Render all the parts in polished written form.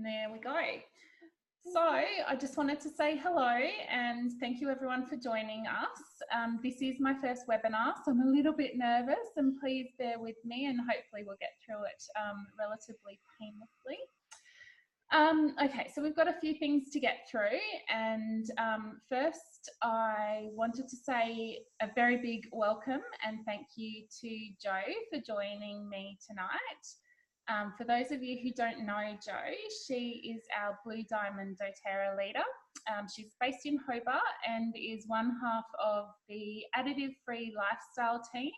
There we go. So I just wanted to say hello and thank you everyone for joining us. This is my first webinar, so I'm a little bit nervous, and please bear with me and hopefully we'll get through it relatively painlessly. Okay, so we've got a few things to get through, and first I wanted to say a very big welcome and thank you to Jo for joining me tonight. For those of you who don't know Jo, she is our Blue Diamond doTERRA leader. She's based in Hobart and is one half of the Additive-Free Lifestyle team.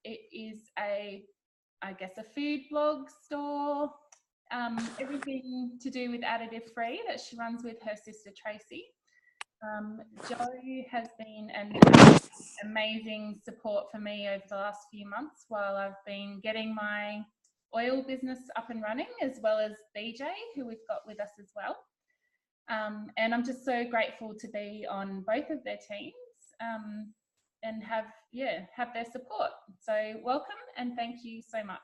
It is I guess a food blog store, everything to do with additive-free that she runs with her sister Tracy. Jo has been an amazing support for me over the last few months while I've been getting my oil business up and running, as well as Bec Jo, who we've got with us as well. And I'm just so grateful to be on both of their teams and have their support. So welcome and thank you so much.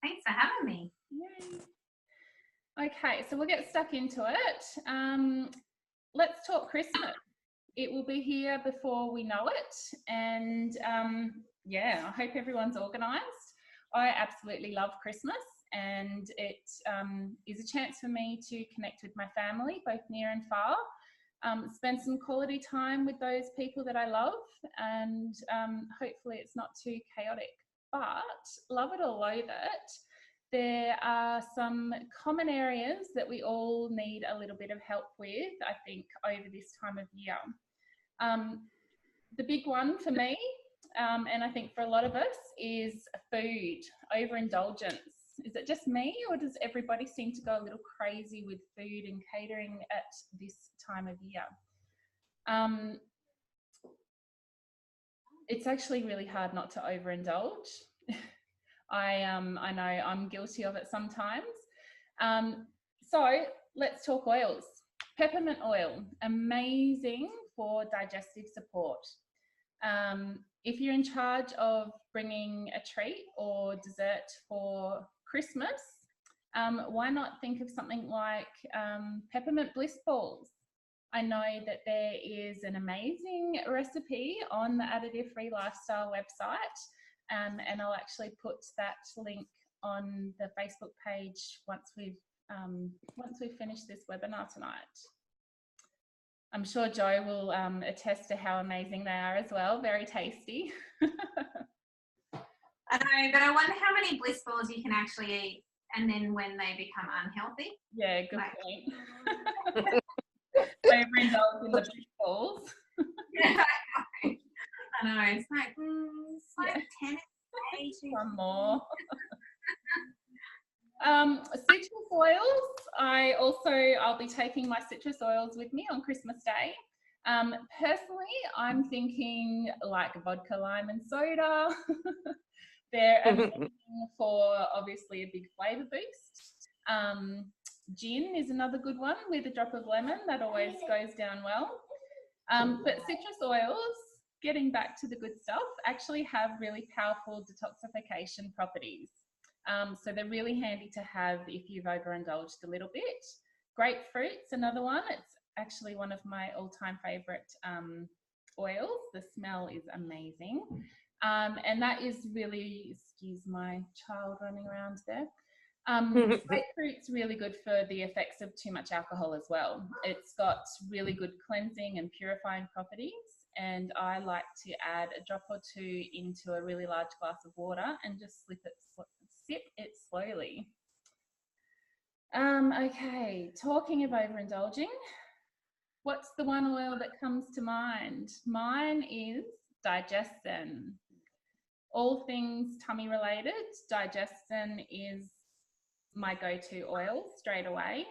Thanks for having me. Yay. Okay, so we'll get stuck into it. Let's talk Christmas. It will be here before we know it, and I hope everyone's organised. I absolutely love Christmas, and it is a chance for me to connect with my family, both near and far, spend some quality time with those people that I love, and hopefully it's not too chaotic. But love it or loathe it, there are some common areas that we all need a little bit of help with, I think, over this time of year. The big one for me, and I think for a lot of us, is food, overindulgence. Is it just me, or does everybody seem to go a little crazy with food and catering at this time of year? It's actually really hard not to overindulge. I know I'm guilty of it sometimes. So let's talk oils. Peppermint oil, amazing for digestive support. If you're in charge of bringing a treat or dessert for Christmas, why not think of something like peppermint bliss balls? I know that there is an amazing recipe on the Additive-Free Lifestyle website, and I'll actually put that link on the Facebook page once we've finished this webinar tonight. I'm sure Jo will attest to how amazing they are as well. Very tasty. I know, but I wonder how many bliss balls you can actually eat, and then when they become unhealthy. Yeah, good point. Overindulge in the bliss balls. Yeah, I know. It's like 10 days. One more. Citrus oils. I'll be taking my citrus oils with me on Christmas Day. Personally, I'm thinking like vodka, lime and soda. They're amazing for obviously a big flavour boost. Gin is another good one with a drop of lemon. That always goes down well. But citrus oils, getting back to the good stuff, actually have really powerful detoxification properties. So they're really handy to have if you've overindulged a little bit. Grapefruit's another one. It's actually one of my all-time favourite oils. The smell is amazing. And that is really, excuse my child running around there. Grapefruit's really good for the effects of too much alcohol as well. It's got really good cleansing and purifying properties, and I like to add a drop or two into a really large glass of water and just sip it slowly. Okay, talking of overindulging, what's the one oil that comes to mind? Mine is Digestin. All things tummy related, Digestin is my go-to oil straight away.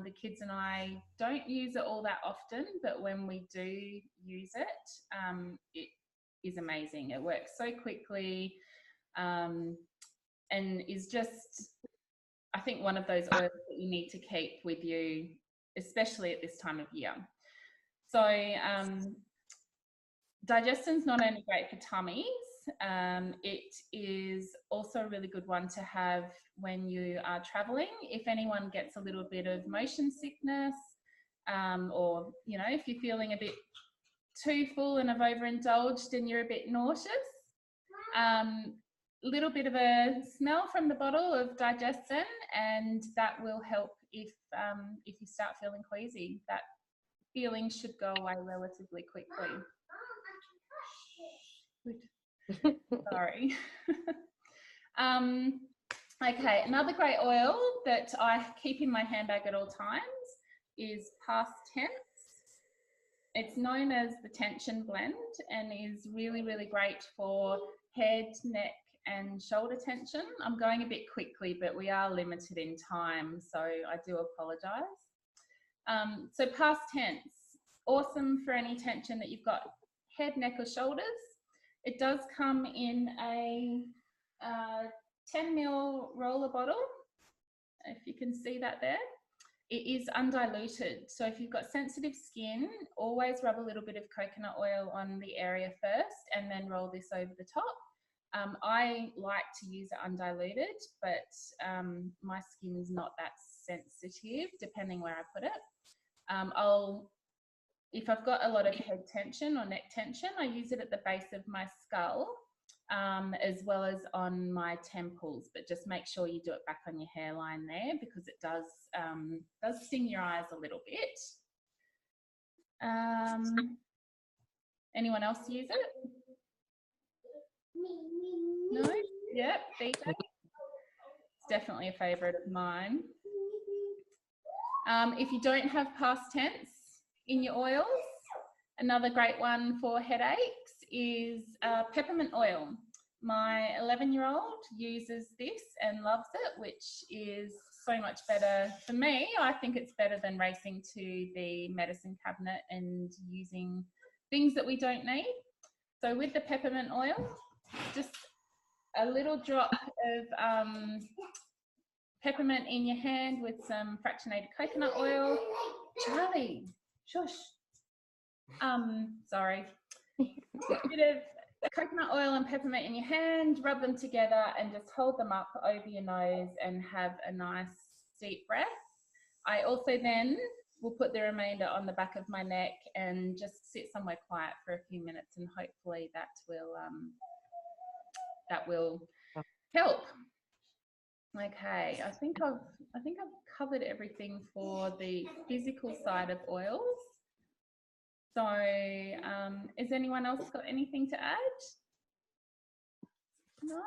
The kids and I don't use it all that often, but when we do use it, it is amazing. It works so quickly, and is just, I think, one of those oils that you need to keep with you, especially at this time of year. So Digestin's not only great for tummies, it is also also a really good one to have when you are traveling. If anyone gets a little bit of motion sickness, or, you know, if you're feeling a bit too full and have overindulged and you're a bit nauseous, little bit of a smell from the bottle of digestin, and that will help if you start feeling queasy. That feeling should go away relatively quickly. Sorry. Okay, another great oil that I keep in my handbag at all times is past tense. It's known as the tension blend and is really, really great for head, neck and shoulder tension. I'm going a bit quickly, but we are limited in time, so I do apologise. So past tense, awesome for any tension that you've got, head, neck or shoulders. It does come in a 10 ml roller bottle, if you can see that there. It is undiluted, so if you've got sensitive skin, always rub a little bit of coconut oil on the area first and then roll this over the top. I like to use it undiluted, but my skin's not that sensitive, depending where I put it. If I've got a lot of head tension or neck tension, I use it at the base of my skull, as well as on my temples, but just make sure you do it back on your hairline there, because it does sting your eyes a little bit. Anyone else use it? No? Yep, it's definitely a favourite of mine. If you don't have past tense in your oils, another great one for headaches is peppermint oil. My 11-year-old uses this and loves it, which is so much better for me. I think it's better than racing to the medicine cabinet and using things that we don't need. So with the peppermint oil, just a little drop of peppermint in your hand with some fractionated coconut oil. Charlie, shush. Sorry. A bit of coconut oil and peppermint in your hand, rub them together and just hold them up over your nose and have a nice deep breath. I also then will put the remainder on the back of my neck and just sit somewhere quiet for a few minutes, and hopefully that will help. Okay, I think I've covered everything for the physical side of oils. So, has anyone else got anything to add? No.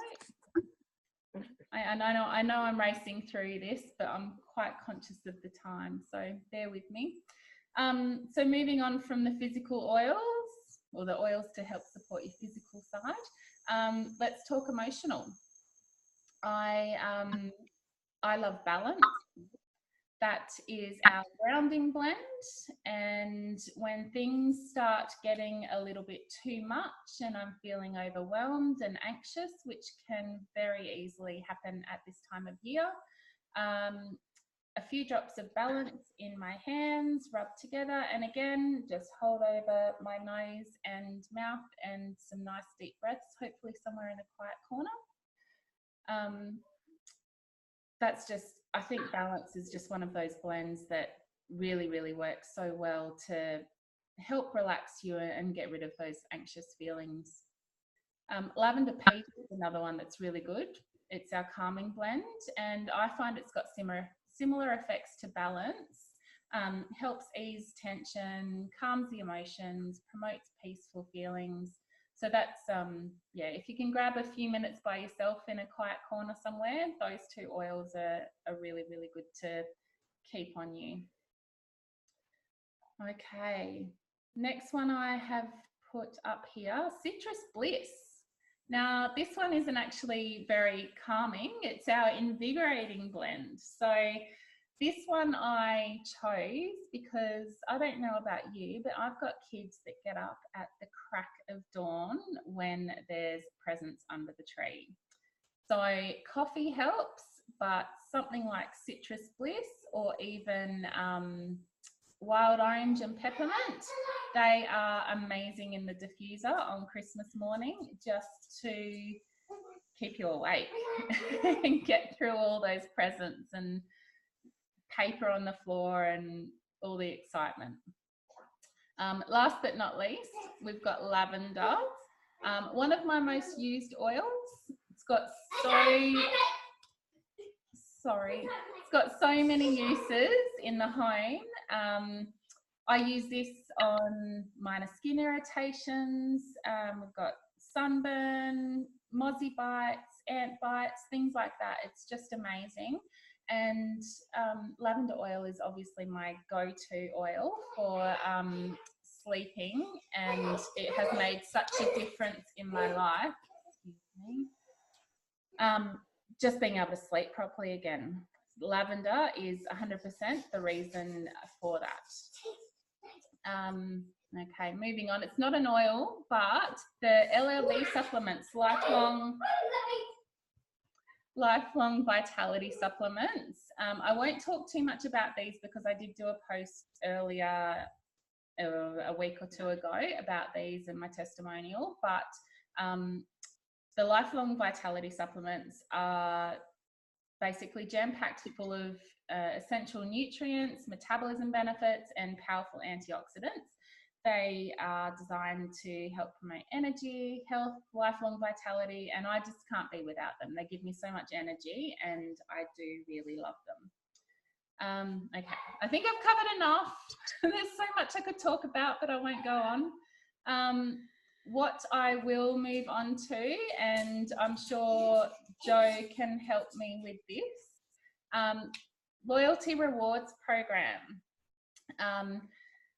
I know I'm racing through this, but I'm quite conscious of the time, so bear with me. So moving on from the physical oils, or the oils to help support your physical side, let's talk emotional. I love balance. That is our grounding blend, and when things start getting a little bit too much and I'm feeling overwhelmed and anxious, which can very easily happen at this time of year, a few drops of balance in my hands, rub together, and again just hold over my nose and mouth and some nice deep breaths, hopefully somewhere in a quiet corner. That's just, I think balance is just one of those blends that really, really works so well to help relax you and get rid of those anxious feelings. Lavender peach is another one that's really good. It's our calming blend, and I find it's got similar effects to balance. Helps ease tension, calms the emotions, promotes peaceful feelings. So that's, yeah, if you can grab a few minutes by yourself in a quiet corner somewhere, those two oils are really, really good to keep on you. Okay, next one I have put up here, Citrus Bliss. Now, this one isn't actually very calming. It's our invigorating blend. So this one I chose because I don't know about you, but I've got kids that get up at the crack of dawn when there's presents under the tree. So coffee helps, but something like Citrus Bliss or even wild orange and peppermint, they are amazing in the diffuser on Christmas morning, just to keep you awake and get through all those presents and paper on the floor and all the excitement. Last but not least, we've got lavender. One of my most used oils. It's got so many uses in the home. I use this on minor skin irritations. We've got sunburn, mozzie bites, ant bites, things like that. It's just amazing. And lavender oil is obviously my go-to oil for sleeping, and it has made such a difference in my life. Excuse me. Just being able to sleep properly again. Lavender is 100% the reason for that. Okay, moving on. It's not an oil, but the LLV supplements, lifelong vitality supplements. I won't talk too much about these because I did do a post earlier, a week or two ago, about these and my testimonial, but the lifelong vitality supplements are basically jam-packed full of essential nutrients, metabolism benefits, and powerful antioxidants. They are designed to help promote energy, health, lifelong vitality, and I just can't be without them. They give me so much energy, and I do really love them. Okay, I think I've covered enough. There's so much I could talk about, but I won't go on. What I will move on to, and I'm sure Jo can help me with this, loyalty rewards program.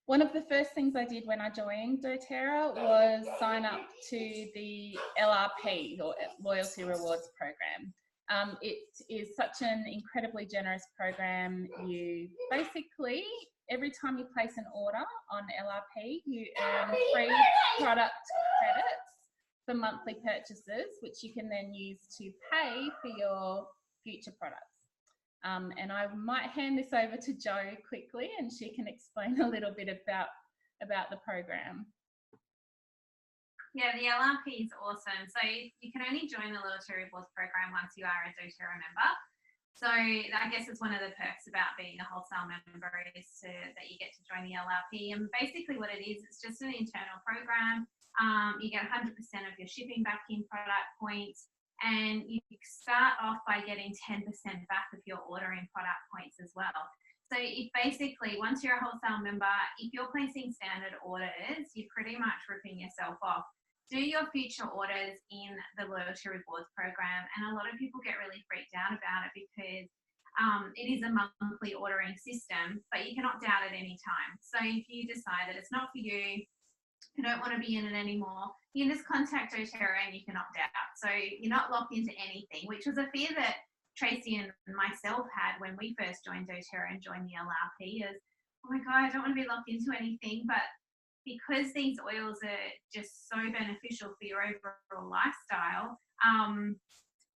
One of the first things I did when I joined doTERRA was sign up to the LRP, or Loyalty Rewards Program. It is such an incredibly generous program. You basically, every time you place an order on LRP, you earn free product credits for monthly purchases, which you can then use to pay for your future products. And I might hand this over to Jo quickly, and she can explain a little bit about the program. Yeah, the LRP is awesome. So you can only join the Loyalty Rewards program once you are a doTERRA member. So I guess it's one of the perks about being a wholesale member is that you get to join the LRP. And basically what it is, it's just an internal program. You get 100% of your shipping back in product points, and you start off by getting 10% back of your ordering product points as well. So if basically, once you're a wholesale member, if you're placing standard orders, you're pretty much ripping yourself off. Do your future orders in the Loyalty Rewards program, and a lot of people get really freaked out about it because it is a monthly ordering system, but you can opt out at any time. So if you decide that it's not for you, you don't want to be in it anymore, you can just contact doTERRA and you can opt out. So you're not locked into anything, which was a fear that Tracy and myself had when we first joined doTERRA and joined the LRP is, oh my God, I don't want to be locked into anything. But because these oils are just so beneficial for your overall lifestyle,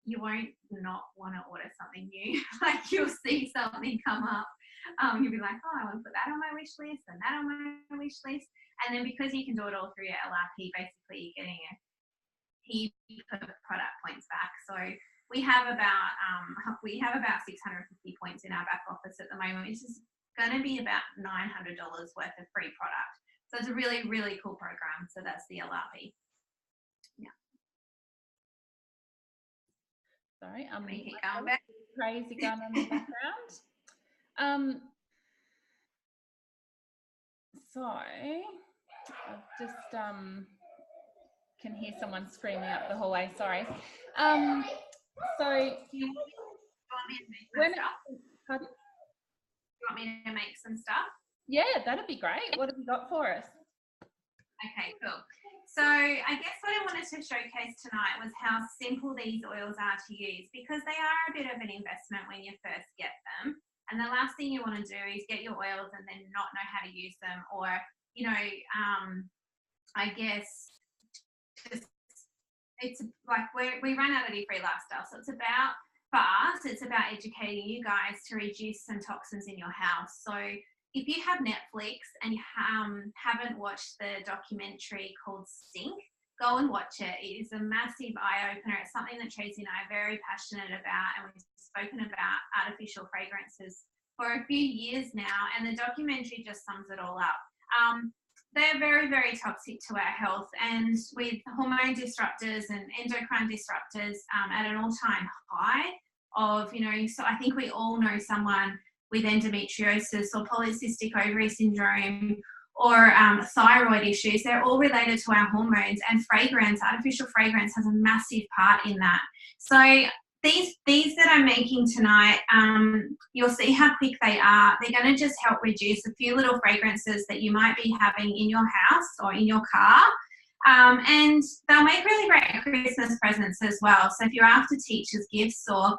you won't not want to order something new. Like you'll see something come up. You'll be like, oh, I want to put that on my wish list and that on my wish list. And then because you can do it all through your LRP, basically you're getting a heap of product points back. So we have about 650 points in our back office at the moment, which is going to be about $900 worth of free product. So it's a really, really cool program. So that's the LRP. Yeah. Sorry, we keep going back. Crazy gun in the background. So I've just can hear someone screaming up the hallway. Sorry. So you want me to make some stuff? Pardon? You want me to make some stuff? Yeah, that'd be great. What have you got for us? Okay, cool. So I guess what I wanted to showcase tonight was how simple these oils are to use, because they are a bit of an investment when you first get them. And the last thing you want to do is get your oils and then not know how to use them, or, you know, I guess just, it's like we run Additive-Free Lifestyle. So it's about, for us, it's about educating you guys to reduce some toxins in your house. So if you have Netflix and you haven't watched the documentary called Stink, go and watch it. It is a massive eye-opener. It's something that Tracy and I are very passionate about, and we've spoken about artificial fragrances for a few years now, and the documentary just sums it all up. They're very, very toxic to our health, and with hormone disruptors and endocrine disruptors at an all-time high of, you know, so I think we all know someone with endometriosis or polycystic ovary syndrome or thyroid issues. They're all related to our hormones, and fragrance, artificial fragrance, has a massive part in that. So these that I'm making tonight, you'll see how quick they are. They're going to just help reduce a few little fragrances that you might be having in your house or in your car. And they'll make really great Christmas presents as well. So if you're after teachers' gifts or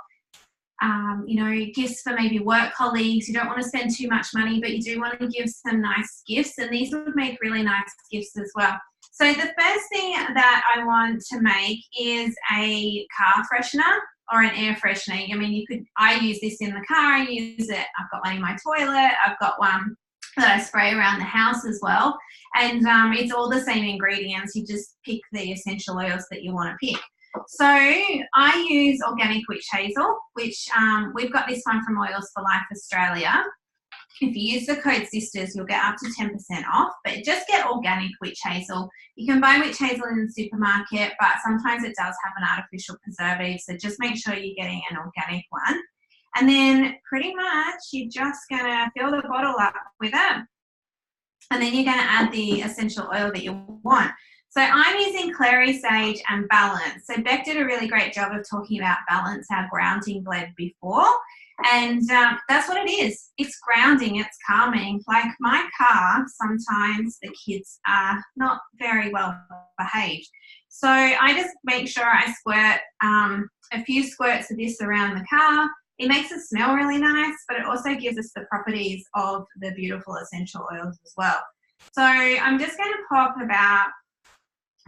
you know, gifts for maybe work colleagues, you don't want to spend too much money, but you do want to give some nice gifts, and these would make really nice gifts as well. So the first thing that I want to make is a car freshener or an air freshener. I mean, I use this in the car, I use it, I've got one in my toilet, I've got one that I spray around the house as well. And it's all the same ingredients, you just pick the essential oils that you want to pick. So I use organic witch hazel, which we've got this one from Oils for Life Australia. If you use the code SISTERS, you'll get up to 10% off, but just get organic witch hazel. You can buy witch hazel in the supermarket, but sometimes it does have an artificial preservative, so just make sure you're getting an organic one. And then pretty much you're just going to fill the bottle up with it, and then you're going to add the essential oil that you want. So I'm using clary sage and balance. So Bec did a really great job of talking about balance, our grounding blend before. And that's what it is. It's grounding, it's calming. Like my car, sometimes the kids are not very well behaved. So I just make sure I squirt a few squirts of this around the car. It makes it smell really nice, but it also gives us the properties of the beautiful essential oils as well. So I'm just going to pop about,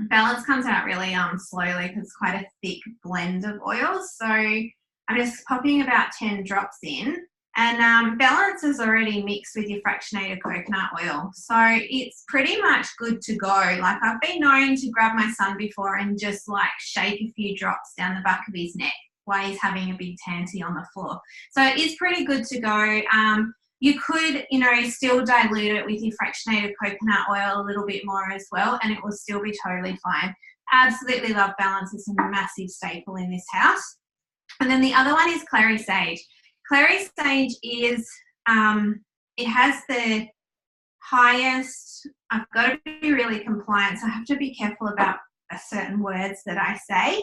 balance comes out really slowly because it's quite a thick blend of oils. So I'm just popping about 10 drops in, and balance is already mixed with your fractionated coconut oil. So it's pretty much good to go. Like I've been known to grab my son before and just like shake a few drops down the back of his neck while he's having a big tanty on the floor. So it is pretty good to go. You could, you know, still dilute it with your fractionated coconut oil a little bit more as well, and it will still be totally fine. Absolutely love balance. It's a massive staple in this house. And then the other one is clary sage. Clary sage is, it has the highest, I've got to be really compliant, so I have to be careful about certain words that I say.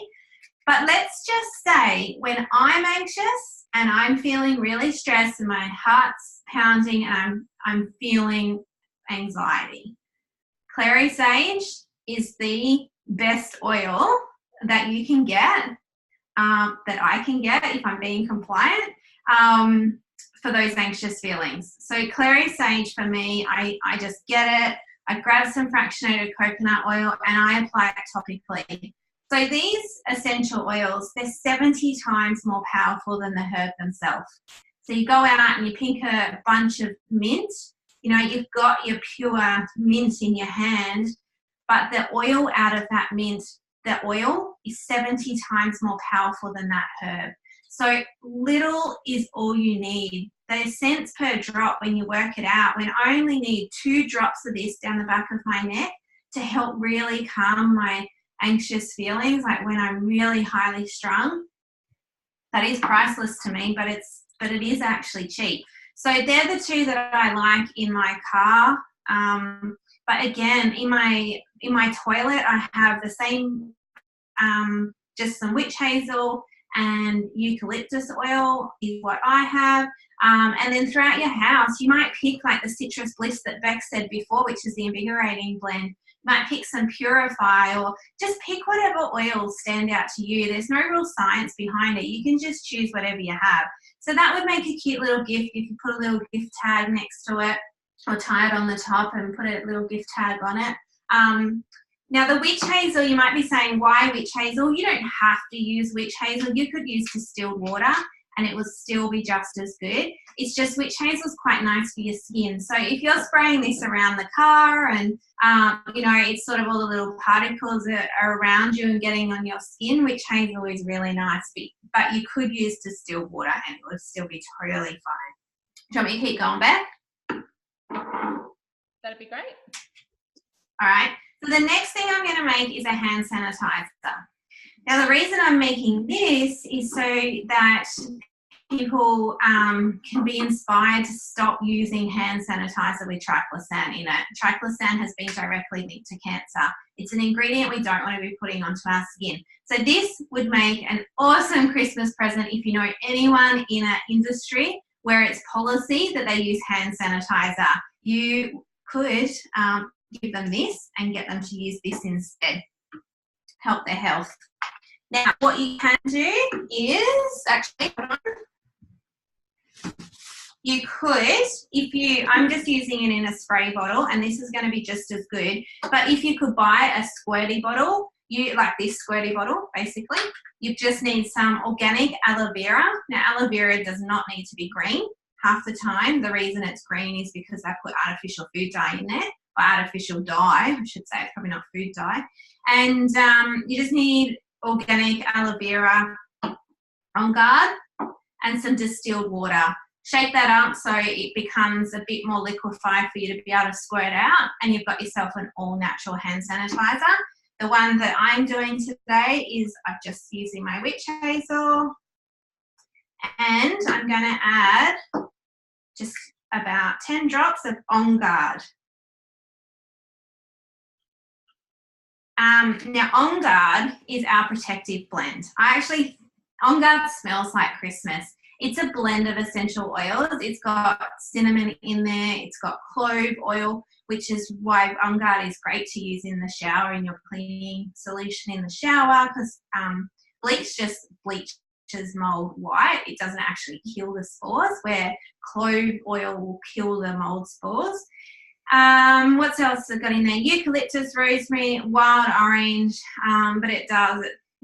But let's just say when I'm anxious and I'm feeling really stressed and my heart's pounding and I'm feeling anxiety, clary sage is the best oil that you can get, that I can get if I'm being compliant, for those anxious feelings. So clary sage for me, I just get it, I grab some fractionated coconut oil and I apply it topically. So these essential oils, they're 70 times more powerful than the herb themselves. So you go out and you pick a bunch of mint, you know, you've got your pure mint in your hand, but the oil out of that mint, the oil is 70 times more powerful than that herb. So little is all you need. The cents per drop, when you work it out, when I only need 2 drops of this down the back of my neck to help really calm my anxious feelings, like when I'm really highly strung, that is priceless to me, but it is actually cheap. So they're the 2 that I like in my car. But again, in my toilet, I have the same, just some witch hazel and eucalyptus oil is what I have. And then throughout your house, you might pick like the citrus bliss that Bec said before, which is the invigorating blend. You might pick some purify, or just pick whatever oils stand out to you. There's no real science behind it. You can just choose whatever you have. So that would make a cute little gift if you put a little gift tag next to it, or tie it on the top and put a little gift tag on it. Now the witch hazel, you might be saying, why witch hazel? You don't have to use witch hazel. You could use distilled water and it will still be just as good. It's just witch hazel is quite nice for your skin. So if you're spraying this around the car and, you know, it's sort of all the little particles that are around you and getting on your skin, witch hazel is really nice. But you could use distilled water and it would still be totally fine. Do you want me to keep going, Beth? That'd be great. All right. So the next thing I'm going to make is a hand sanitizer. Now, the reason I'm making this is so that people can be inspired to stop using hand sanitizer with triclosan in it. Triclosan has been directly linked to cancer. It's an ingredient we don't want to be putting onto our skin. So this would make an awesome Christmas present if you know anyone in an industry where it's policy that they use hand sanitizer. You could give them this and get them to use this instead. Help their health. Now, what you can do is actually, you could, I'm just using it in a spray bottle, and this is going to be just as good, but if you could buy a squirty bottle, like this squirty bottle, basically, you just need some organic aloe vera. Now, aloe vera does not need to be green. Half the time, the reason it's green is because I put artificial food dye in there, or artificial dye, I should say, it's probably not food dye. And you just need organic aloe vera on guard and some distilled water. Shake that up so it becomes a bit more liquefied for you to be able to squirt out, and you've got yourself an all-natural hand sanitizer. The one that I'm doing today is I'm just using my witch hazel, and I'm going to add just about 10 drops of On Guard. Now, On Guard is our protective blend. On Guard smells like Christmas. It's a blend of essential oils. It's got cinnamon in there. It's got clove oil, which is why On Guard is great to use in the shower, in your cleaning solution in the shower, because bleach just bleaches mold white. It doesn't actually kill the spores, where clove oil will kill the mold spores. What else I've got in there? Eucalyptus, rosemary, wild orange, but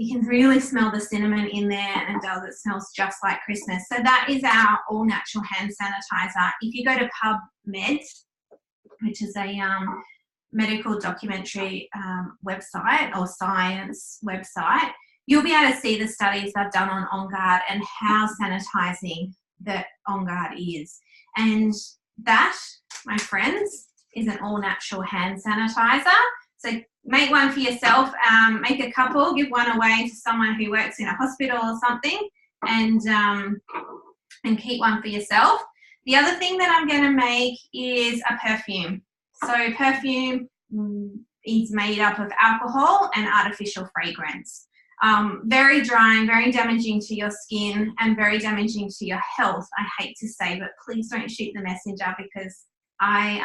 you can really smell the cinnamon in there, and it smells just like Christmas. So that is our all-natural hand sanitizer. If you go to PubMed, which is a medical documentary website or science website, you'll be able to see the studies I've done on Guard and how sanitizing the On Guard is. And that, my friends, is an all-natural hand sanitizer. So make one for yourself, make a couple, give one away to someone who works in a hospital or something, and keep one for yourself. The other thing that I'm going to make is a perfume. So perfume is made up of alcohol and artificial fragrance. Very drying, very damaging to your skin, and very damaging to your health, I hate to say, but please don't shoot the messenger, because I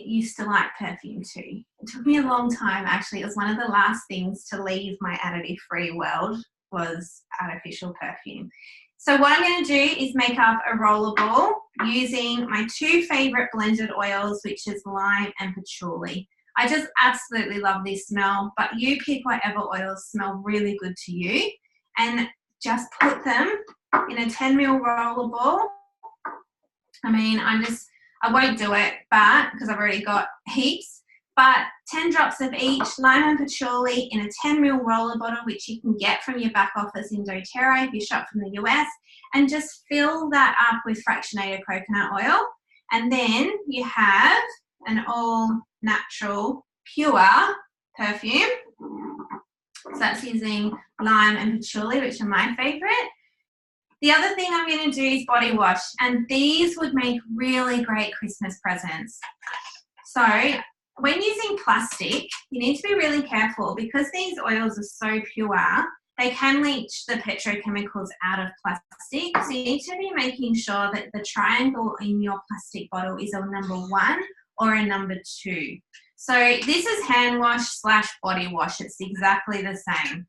used to like perfume too. It took me a long time, actually. It was one of the last things to leave my additive-free world, was artificial perfume. So what I'm going to do is make up a rollable using my two favourite blended oils, which is lime and patchouli. I just absolutely love this smell, but you pick whatever oils smell really good to you, and just put them in a 10 ml rollable. I won't do it, but because I've already got heaps, but 10 drops of each, lime and patchouli, in a 10 ml roller bottle, which you can get from your back office in doTERRA if you shop from the US, and just fill that up with fractionated coconut oil. And then you have an all-natural, pure perfume. So that's using lime and patchouli, which are my favourite. The other thing I'm going to do is body wash, and these would make really great Christmas presents. So when using plastic, you need to be really careful, because these oils are so pure, they can leach the petrochemicals out of plastic. So you need to be making sure that the triangle in your plastic bottle is a number 1 or a number 2. So this is hand wash / body wash. It's exactly the same.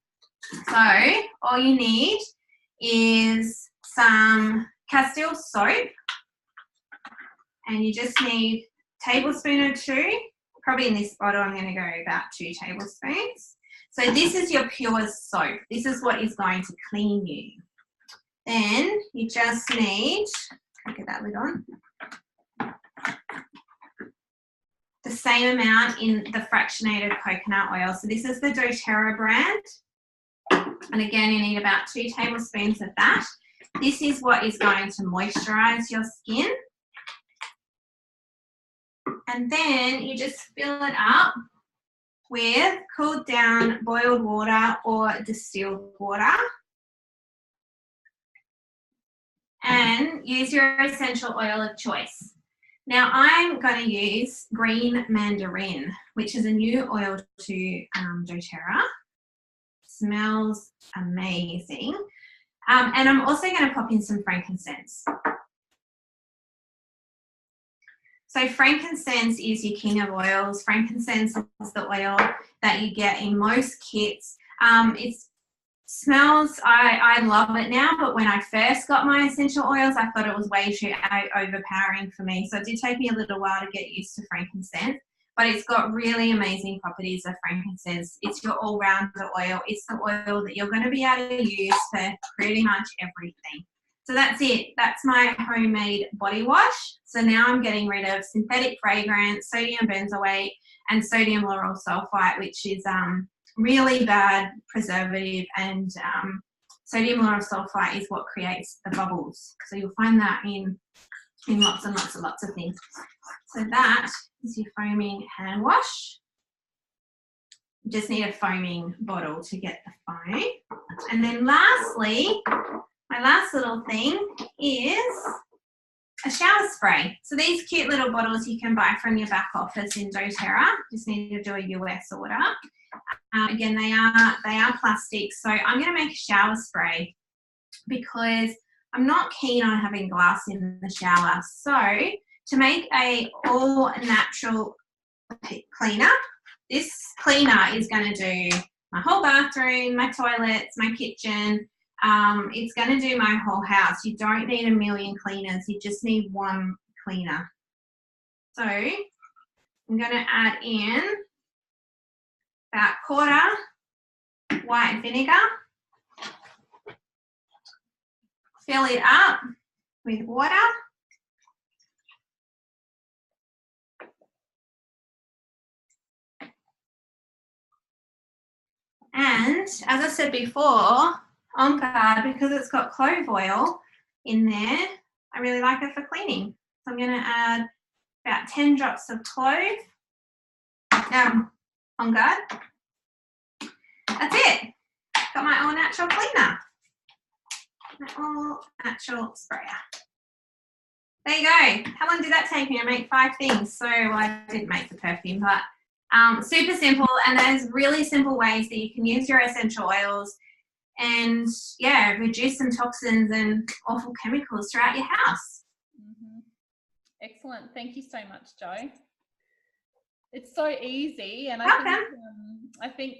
So all you need is some Castile soap, and you just need a tablespoon or 2. Probably in this bottle I'm going to go about 2 tablespoons. So this is your pure soap. This is what is going to clean you. Then you just need, get that lid on, the same amount in the fractionated coconut oil. So this is the doTERRA brand. And again, you need about 2 tablespoons of that. This is what is going to moisturize your skin. And then you just fill it up with cooled down boiled water or distilled water. And use your essential oil of choice. Now I'm going to use green mandarin, which is a new oil to doTERRA. Smells amazing. And I'm also going to pop in some frankincense. So frankincense is your king of oils. Frankincense is the oil that you get in most kits. It smells, I love it now, but when I first got my essential oils, I thought it was way too overpowering for me. So it did take me a little while to get used to frankincense, but it's got really amazing properties of frankincense. It's your all-rounder oil. It's the oil that you're going to be able to use for pretty much everything. So that's it. That's my homemade body wash. So now I'm getting rid of synthetic fragrance, sodium benzoate, and sodium lauryl sulfite, which is really bad preservative, and sodium lauryl sulfite is what creates the bubbles. So you'll find that in lots and lots and lots of things. So that is your foaming hand wash. You just need a foaming bottle to get the foam. And then lastly, my last little thing is a shower spray. So these cute little bottles you can buy from your back office in doTERRA. Just need to do a US order. Again, they are plastic. So I'm going to make a shower spray because I'm not keen on having glass in the shower. So to make a all natural cleaner, this cleaner is going to do my whole bathroom, my toilets, my kitchen. It's going to do my whole house. You don't need a million cleaners. You just need one cleaner. So I'm going to add in about 1/4 white vinegar. Fill it up with water. And as I said before, on guard, because it's got clove oil in there, I really like it for cleaning. So I'm going to add about 10 drops of clove on guard. That's it. Got my all natural cleaner. My all natural sprayer. There you go. How long did that take me? I make 5 things. So well, I didn't make the perfume, but super simple. And there's really simple ways that you can use your essential oils and, yeah, reduce some toxins and awful chemicals throughout your house. Mm-hmm. Excellent. Thank you so much, Jo. It's so easy, and I think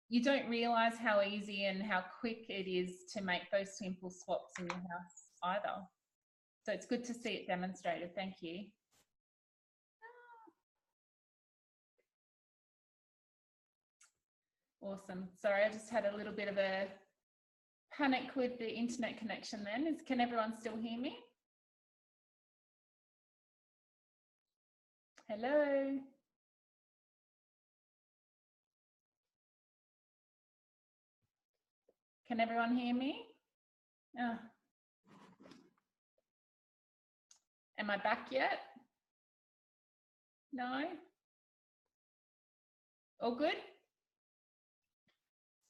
you don't realise how easy and how quick it is to make those simple swaps in your house either. So it's good to see it demonstrated. Thank you. Awesome. Sorry, I just had a little bit of a panic with the internet connection then. Can everyone still hear me? Hello? Can everyone hear me? Oh. Am I back yet? No? All good?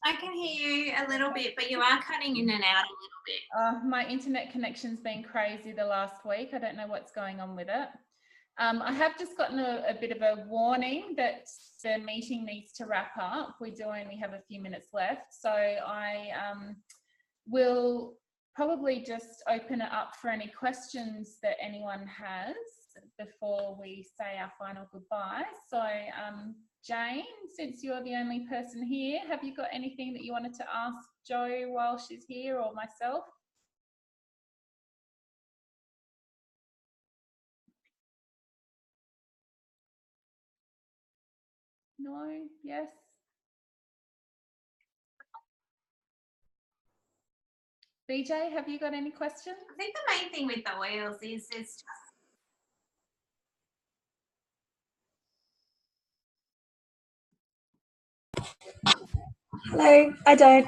I can hear you a little bit, but you are cutting in and out a little bit. My internet connection's been crazy the last week. I don't know what's going on with it. I have just gotten a bit of a warning that the meeting needs to wrap up. We do only have a few minutes left. So I will probably just open it up for any questions that anyone has before we say our final goodbye. So Jane, since you're the only person here, have you got anything that you wanted to ask Jo while she's here, or myself? No? Yes? BJ, have you got any questions? I think the main thing with the oils is it's just Hello, I don't.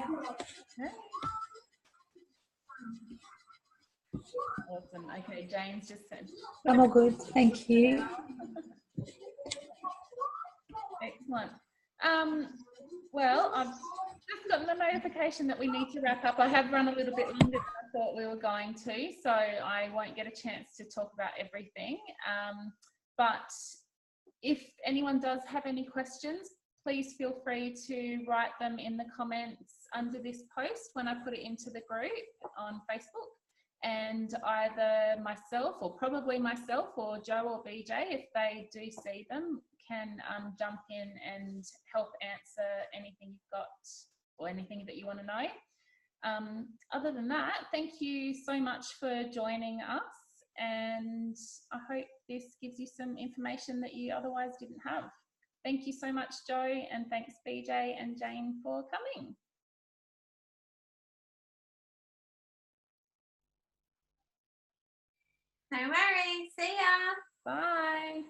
Awesome. Okay, James just said. I'm all good, thank you. Excellent. Well, I've just gotten the notification that we need to wrap up. I have run a little bit longer than I thought we were going to, so I won't get a chance to talk about everything. But if anyone does have any questions, please feel free to write them in the comments under this post when I put it into the group on Facebook. And either myself, or probably myself, or Joe or BJ, if they do see them, can jump in and help answer anything you've got or anything that you want to know. Other than that, thank you so much for joining us, and I hope this gives you some information that you otherwise didn't have. Thank you so much, Joe, and thanks BJ and Jane for coming. no worries. See ya. Bye.